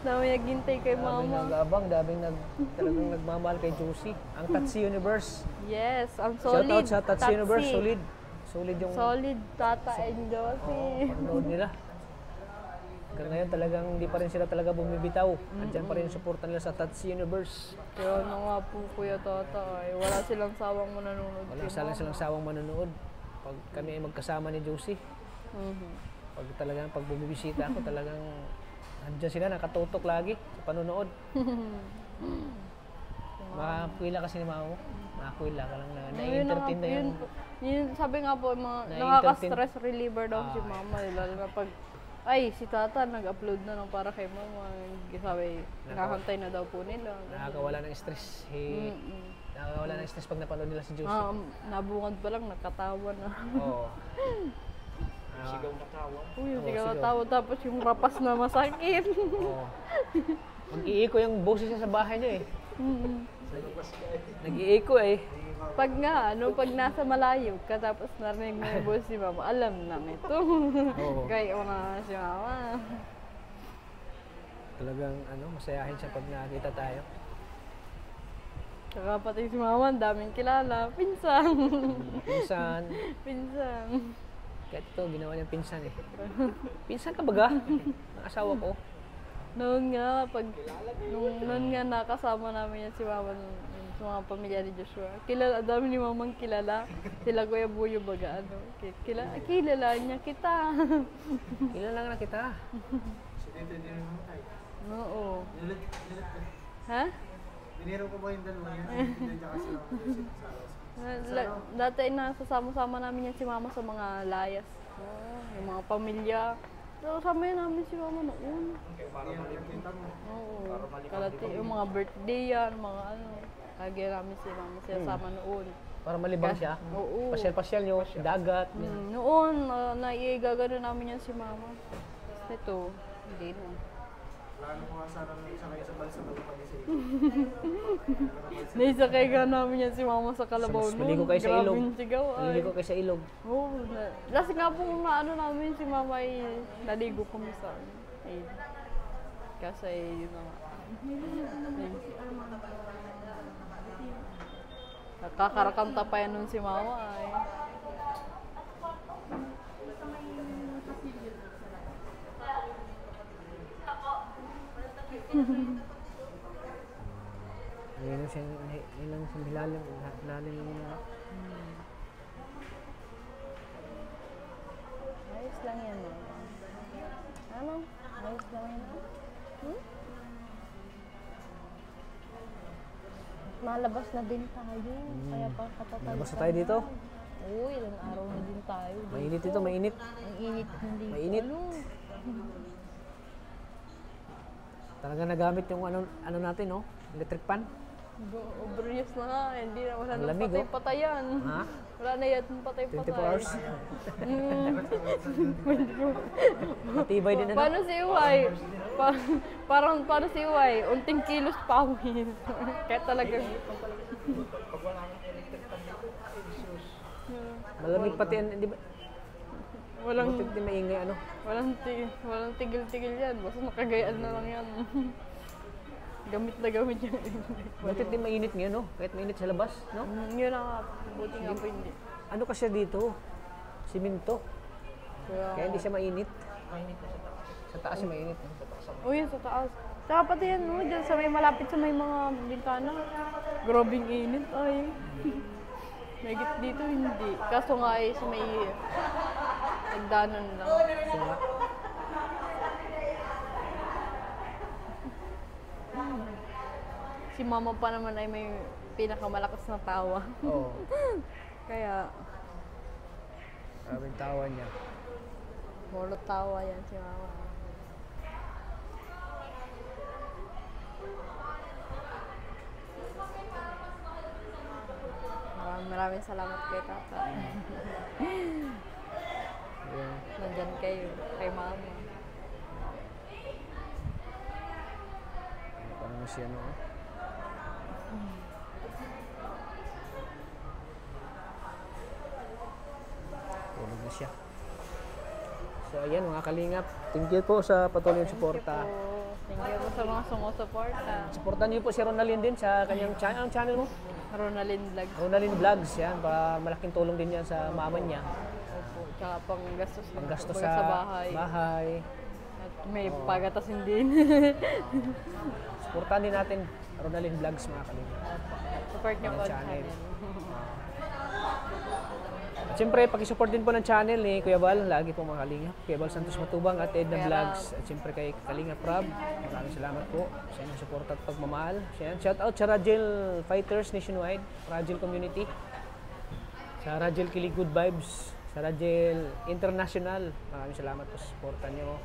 Dami naghintay kay Daming mama. nag-abang, talagang nagmamahal kay Josie. Ang Tatsi Universe. Yes, ang Shout solid. out sa Tatsi Tatsi. Universe, solid. Solid yung Solid, Tata and Josie. panonood nila. Hanggang ngayon talagang hindi pa rin sila talaga bumibitaw. Andyan pa rin yung suporta nila sa Tatsi Universe. Kaya ano nga po, Kuya Tata, ay wala silang sawang mananonood Wala kay mama. silang sawang manonood. Pag kami ay magkasama ni Josie, Mhm. pag bumibisita ako, talagang andyan sila, nakatutok lagi sa panonood. Makakuila kasi ni Mama mo. Makakuila ka lang na na-entertain na yun. Yun, sabi nga po, mga Na-entertain. nakaka-stress reliever daw si mama. Lalo na pag, ay, si tata nag-upload na ng para kay mama. Sabi, nakakantay na daw po nila. Nakakawala ng stress. Nakakawala ng stress pag napanood nila si Josie. Nabungad pa lang, nakatawa na. Oo. Sigaw na tawa. Uy, yung Oo, sigaw na sigaw. tawa, tapos yung rapas na masakit. Oo. Mag-iiko yung boses niya sa bahay niya eh. Nag-iiko eh. Pag nga, pag nasa malayo ka, tapos narinig mo yung voice si mama, alam na ito. Oo. Kaya na si mama. Talagang masayahin siya pag nakita tayo. Tsaka pati si mama, ang daming kilala. Pinsan. Pinsan. Pinsan. Kahit ito, ginawa niyang pinsan eh. Pinsan ka baga? Ang asawa ko. Noon nga, noon nga nakasama namin yan si mama sa mga pamilya ni Joshua. Kilala, dami ni mamang kilala. Sila Kuya Buyo baga, kilala niya kita. Kilala lang na kita. Oo. Ha? Biniro ko ba yung dalawa yan? Hindi niya kasi Dati nasasama-sama namin yan si mama sa mga layas. Yung mga pamilya. So, sama namin si mama noon. Oo. Kalati, yung mga birthday yan, mga Lagi namin si mama sila sama noon. Para malibang siya. Oo. Pasyal-pasyal nyo, dagat. Noon, naiigagano namin yan si mama. Ito, hindi na. Plano ko nga sana nung isa kayo sa balsa bago pag-isip. Naisakay ka namin yan si mama sa Kalabaw Mas noon. maligo kayo sa ilog. Grabing sigaw ay. Maliligo kayo sa ilog. Oo. Last nga po namin si mama ay naligo kami sa ay, kasi yun na nga. Nakakarakanta pa yan nun si mama ay. Ngayon siya, ilang sa bilalim, lalim yung mga. Ayos lang yan, mama. Ano? Ayos lang yan. Malabas na din tayo. Kaya pa katatay. Basta tayo dito. Oo, ilang araw na din tayo. Mainit ito, mainit. Ang init hindi. Mainit. Talaga nagamit yung ano natin, no? Electric pan. Obvious na nga, hindi na wala Ang nang lamig, oh. patay-patayan. Ha? Wala na yan patay-patay. 24 hours. Matibay din na. Paano si Uway? Parang paano si Uway? Unting kilos pawis. Kaya talagang... Malamig pati, di ba? Walang, Butit din maingay, walang tigil-tigil yan. Basta nakagayaan na lang yan. Gamit na gamit yan. Butit din mainit ngayon, no? Kahit mainit sa labas, no? Yun na nga. Buti nga po hindi. Ano kasi dito? Siminto. Kaya hindi siya mainit. Sa taas siya mainit. Oh, yun, sa taas. Saka pati yan, no? Diyan sa may malapit sa may mga bintana. Grabing init, ay. Mahigit dito hindi. Kaso nga ay sa may nagdanan lang. So, nga, Si mama pa naman ay may pinakamalakas na tawa. oo. Kaya, Maraming tawa niya. puro tawa yan si mama. Maraming salamat kay tata. Yung, Nandyan kayo, kay mama. ano mo siya, no? Tulog na siya. So, ayan mga kalingap. Thank you po sa patuloy ng suporta. Thank you po sa mga sumusuporta. Supportan niyo po si Ronaldin din sa kanyang channel. Anong channel mo? Ronaldin Vlog. Ronaldin Vlogs. Yan, para malaking tulong din yan sa mama niya. Opo. Tsaka panggastos lang Panggastos po sa bahay. bahay. At may pagatasin din. Supportan din natin Ronaldin Vlogs mga kalingap. Support niyo po ang Channel. channel. At siyempre, pakisupport din po ng channel ni Kuya Bal. Lagi po mga kalingap. Kuya Bal Santos Matubang at Edna Kuya Vlogs. At siyempre kay Kalingap Rob. Maraming salamat po sa inyong support at pagmamahal. Shout out sa Rajel Fighters Nationwide, Rajel Community. Sa Rajel Kilig Good Vibes. Sa Rajel International. Maraming salamat po sa supportan niyo.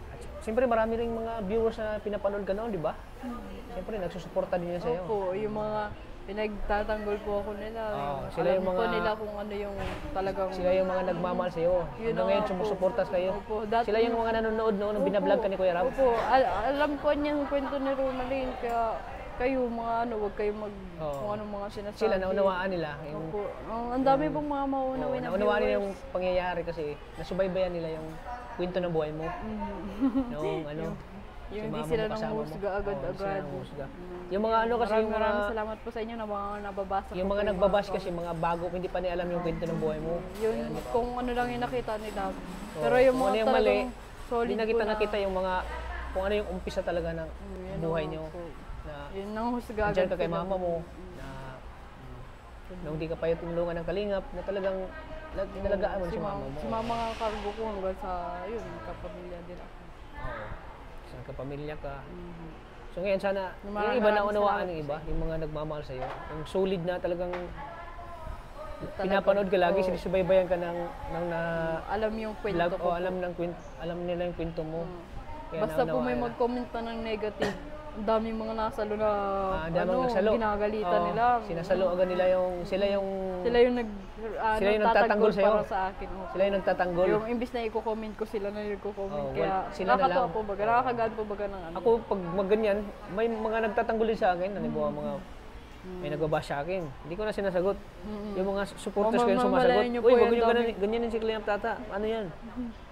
At siyempre marami ring mga viewers na pinapanood ka noon, di ba? Siyempre nagsusuporta din yan sa'yo. Opo, yung mga pinagtatanggol po ako nila. Oo, Yung sila alam yung po mga- nila kung ano yung talagang... Sila yung mga nagmamahal sa'yo. Yun Hanggang na ngayon nga po. sumusuportas kayo. Opo, dati- Sila yung mga nanonood noon nung binablog ka ni Kuya Rab. Opo, alam ko niyang kwento ni Ronaldin, kaya kayo mga ano, wag kayo mag... Oo. kung anong mga sinasabi. Sila naunawaan nila. Yung, Opo, ang dami pong mga maunawin na naunawaan nila viewers. yung pangyayari kasi nasubaybayan nila yung kwento ng buhay mo. Noong ano, Yung si hindi mama sila mo kasama mo. nanghusga Oo, agad-agad. hindi sila nanghusga. Yung mga ano kasi yung Maraming mga, salamat po sa inyo na mga nababasa yung ko mga po nagbabash kasi mga bago, hindi pa nila alam yung kwento ng buhay mo. Yun, kung ano lang yung nakita nila. Pero Oo, yung kung mga ano yung mali, talagang solid hindi na po kita na, nakita yung mga, kung ano yung umpisa talaga ng yun buhay ang- nyo. Na Yun ang husga nandiyan agad ka kay sila. mama mo, na nung di ka pa yung tinulungan ng kalingap, na talagang nalagaan mo Si si mama mo. Si mama nga cargo ko hanggang sa, yun, kapamilya din ako. Oo. Isang kapamilya ka. So ngayon sana, Yung yung mga iba na maraming unawaan salamat ng iba, yung mga nagmamahal sa'yo, yung solid na talagang Talagang, pinapanood ka lagi, oo. sinusubaybayan ka ng na Alam yung kwento vlog ko. o alam nila yung kwento mo. Kaya Basta po may naunawaan nila. mag-comment na ng negative, ang daming mga nasalo na Ang daming nagsalo. ginagalitan Oo, nila. Sinasalo agad nila yung, sila yung Sila yung Sila yung nagtatanggol sa'yo. para sa akin. Opo. sila yung nagtatanggol. Yung imbis na i-comment ko, sila na nagko-comment. Oo, Kaya sila na nakakatawa lang. po baga, nakakagaan po baga ng ano. Ako, pag magganyan, may mga nagtatanggol din sa akin, halimbawa mga may nagbabash sa akin. Hindi ko na sinasagot. Yung mga supporters ko yung sumasagot. Mamamalayan niyo po Uy, yan, wag nyo dami." ganyan yung si Kalingap Tata. Ano yan?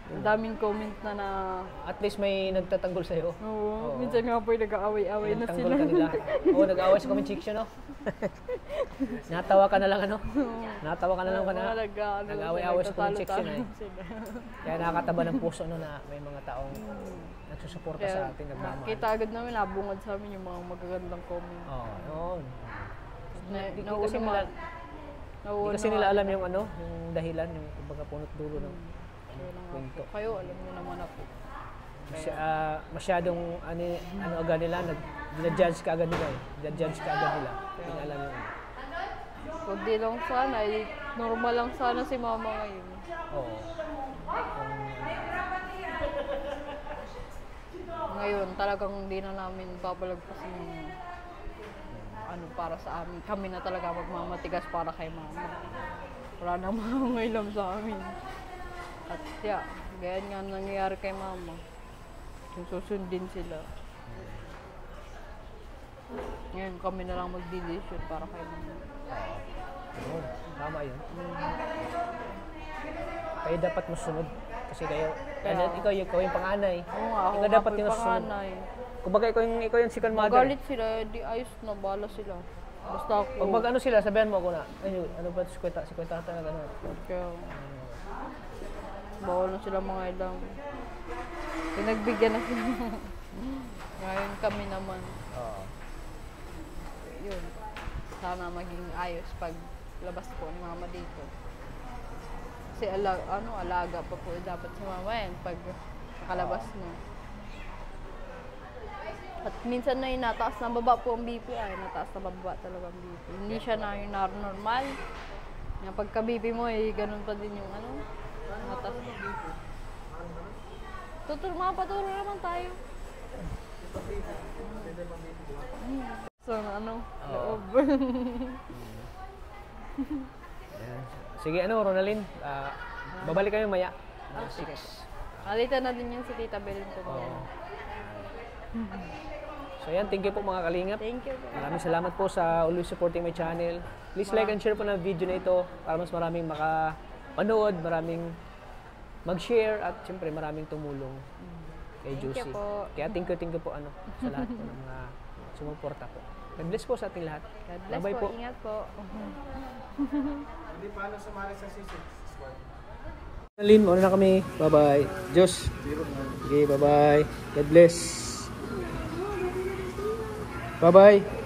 Ang daming comment na At least may nagtatanggol sa'yo. Oo, minsan nga po yung nag-aaway-aaway na Nagtanggol sila. ka nila. Oo, nag-away sa comment section, no? Natawa ka na lang, ano? Natawa ka na lang ka na. Nag-away-away sa comment section, eh. Kaya nakakataba ng puso, no, na may mga taong nagsusuporta sa atin, nagmamahal. Kita agad namin, nabungad sa amin yung mga magagandang comment. Oo, yun. Hindi Nauuna kasi nila, ma- hindi nauuna kasi nila alam yung ano, yung dahilan, yung kumbaga punot dulo ng Yun na nga kwento. po. Kayo, alam niyo naman na po. Masyadong ano agad nila, nag-judge ka agad nila eh. Nag-judge ka agad nila. Hindi nila alam yun. Huwag di lang sana, normal lang sana si mama ngayon. Oo. Ngayon, talagang hindi na namin papalagpasin yung ano para sa amin. Kami na talaga magmamatigas para kay mama. Wala na mangailam sa amin. At yeah, ganyan nga nangyayari kay mama. Yung susundin sila. Ngayon, kami na lang mag-decision para kay mama. Yun, tama yun. Kayo dapat masunod. Kasi kayo, ikaw yung panganay. Oo nga, ako Ikaw nga dapat po yung yung masunod. panganay. Kumbaga ikaw yung second mother. Magalit sila, di ayos na, bala sila. Basta ako. Pag mag ano sila, sabihan mo ako na, ano ba si Kuya Tata na gano'n. Kaya, bawal na sila mga ilang. Pinagbigyan na sila. Ngayon kami naman. Oo. Yun. sana maging ayos pag labas po ni mama dito. Kasi alaga pa po dapat si mama yan pag nakalabas na. At minsan na yung nataas na baba po ang BP nataas na baba talaga ang BP. Hindi siya na yung normal. Yung pagka BP mo ganun pa din yung nataas na BP. Paturo naman tayo. So, loob. Sige, Ronalyn, babalik kami maya. Sige. Alita na din yan si Tita Belen po. So yan, thank you po mga kalingap. Thank you po. Maraming salamat po sa always supporting my channel. Please like and share po ng video na ito para mas maraming makapanood, maraming mag-share at siyempre maraming tumulong kay Thank you Josie. po. Kaya thank you po sa lahat po ng mga sumuporta po. God bless po sa ating lahat. God bless Bye-bye po. Ingat po. Hindi paano sumali sa C6 squad? Lin, mauna na kami. Bye-bye. Diyos. Okay, bye-bye. God bless. Bye-bye.